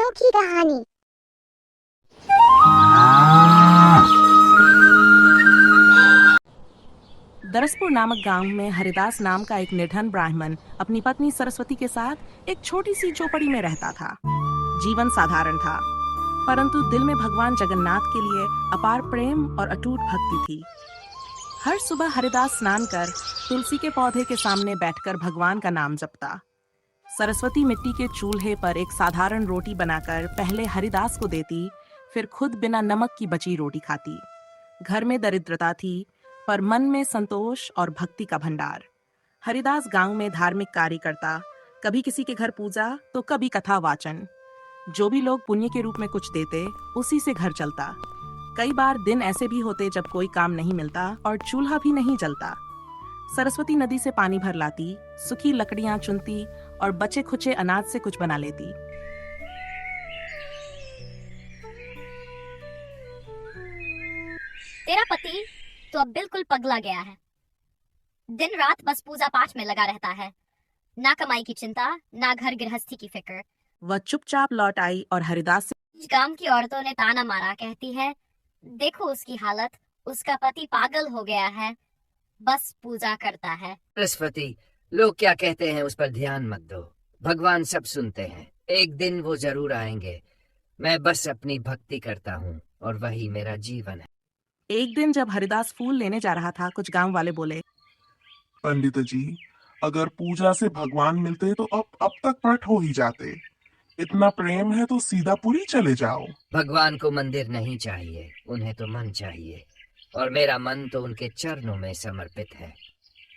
अनोखी कहानी। दरसपुर नामक गांव में हरिदास नाम का एक निर्धन ब्राह्मण अपनी पत्नी सरस्वती के साथ एक छोटी सी झोपड़ी में रहता था। जीवन साधारण था, परंतु दिल में भगवान जगन्नाथ के लिए अपार प्रेम और अटूट भक्ति थी। हर सुबह हरिदास स्नान कर तुलसी के पौधे के सामने बैठकर भगवान का नाम जपता। सरस्वती मिट्टी के चूल्हे पर एक साधारण रोटी बनाकर पहले हरिदास को देती, फिर खुद बिना नमक की बची रोटी खाती। घर में दरिद्रता थी, पर मन में संतोष और भक्ति का भंडार। हरिदास गांव में धार्मिक कार्य करता, कभी किसी के घर पूजा तो कभी कथा वाचन। जो भी लोग पुण्य के रूप में कुछ देते, उसी से घर चलता। कई बार दिन ऐसे भी होते जब कोई काम नहीं मिलता और चूल्हा भी नहीं जलता। सरस्वती नदी से पानी भर लाती, सूखी लकड़ियां चुनती और बचे खुचे अनाज से कुछ बना लेती। तेरा पति तो अब बिल्कुल पगला गया है। दिन रात बस पूजा पाठ में लगा रहता है, ना कमाई की चिंता, ना घर गृहस्थी की फिक्र। वह चुपचाप लौट आई और हरिदास से गांव की औरतों ने ताना मारा, कहती है, देखो उसकी हालत, उसका पति पागल हो गया है, बस पूजा करता है। सरस्वती, लोग क्या कहते हैं उस पर ध्यान मत दो। भगवान सब सुनते हैं, एक दिन वो जरूर आएंगे। मैं बस अपनी भक्ति करता हूँ और वही मेरा जीवन है। एक दिन जब हरिदास फूल लेने जा रहा था, कुछ गांव वाले बोले, पंडित जी, अगर पूजा से भगवान मिलते तो अब तक प्रकट हो ही जाते। इतना प्रेम है तो सीधा पुरी चले जाओ। भगवान को मंदिर नहीं चाहिए, उन्हें तो मन चाहिए, और मेरा मन तो उनके चरणों में समर्पित है।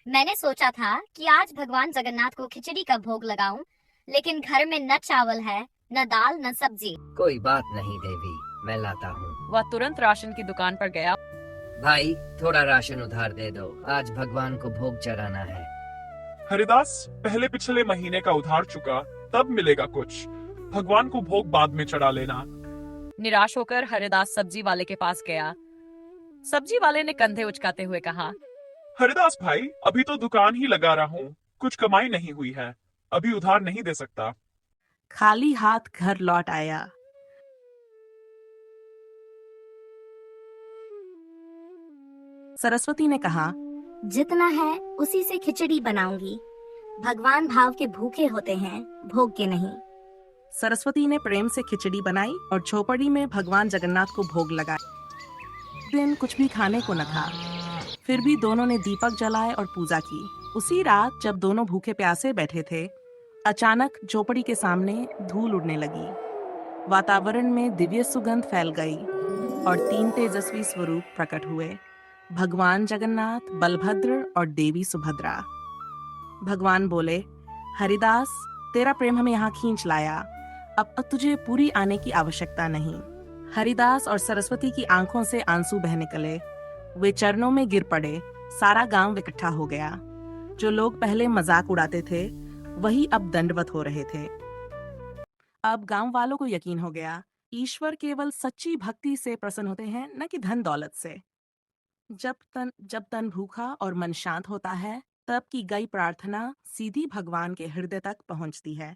मैंने सोचा था कि आज भगवान जगन्नाथ को खिचड़ी का भोग लगाऊं, लेकिन घर में न चावल है, न दाल, न सब्जी। कोई बात नहीं देवी, मैं लाता हूँ। वह तुरंत राशन की दुकान पर गया। भाई, थोड़ा राशन उधार दे दो, आज भगवान को भोग चढ़ाना है। हरिदास, पहले पिछले महीने का उधार चुका, तब मिलेगा कुछ। भगवान को भोग बाद में चढ़ा लेना। निराश होकर हरिदास सब्जी वाले के पास गया। सब्जी वाले ने कंधे उचकाते हुए कहा, हरिदास भाई, अभी तो दुकान ही लगा रहा हूँ, कुछ कमाई नहीं हुई है, अभी उधार नहीं दे सकता। खाली हाथ घर लौट आया। सरस्वती ने कहा, जितना है उसी से खिचड़ी बनाऊंगी। भगवान भाव के भूखे होते हैं, भोग के नहीं। सरस्वती ने प्रेम से खिचड़ी बनाई और झोपड़ी में भगवान जगन्नाथ को भोग लगाया। दिन कुछ भी खाने को न था, फिर भी दोनों ने दीपक जलाए और पूजा की। उसी रात जब दोनों भूखे प्यासे बैठे थे, अचानक झोपड़ी के सामने धूल उड़ने लगी। वातावरण में दिव्य सुगंध फैल गई और 3 तेजस्वी स्वरूप प्रकट हुए, भगवान जगन्नाथ, बलभद्र और देवी सुभद्रा। भगवान बोले, हरिदास, तेरा प्रेम हमें यहाँ खींच लाया, अब तुझे पूरी आने की आवश्यकता नहीं। हरिदास और सरस्वती की आंखों से आंसू बह निकले। वे चरणों में गिर पड़े। सारा गांव इकट्ठा हो गया। जो लोग पहले मजाक उड़ाते थे, वही अब दंडवत हो रहे थे। अब गांव वालों को यकीन हो गया, ईश्वर केवल सच्ची भक्ति से प्रसन्न होते हैं, न कि धन दौलत से। जब तन भूखा और मन शांत होता है, तब की गई प्रार्थना सीधी भगवान के हृदय तक पहुंचती है।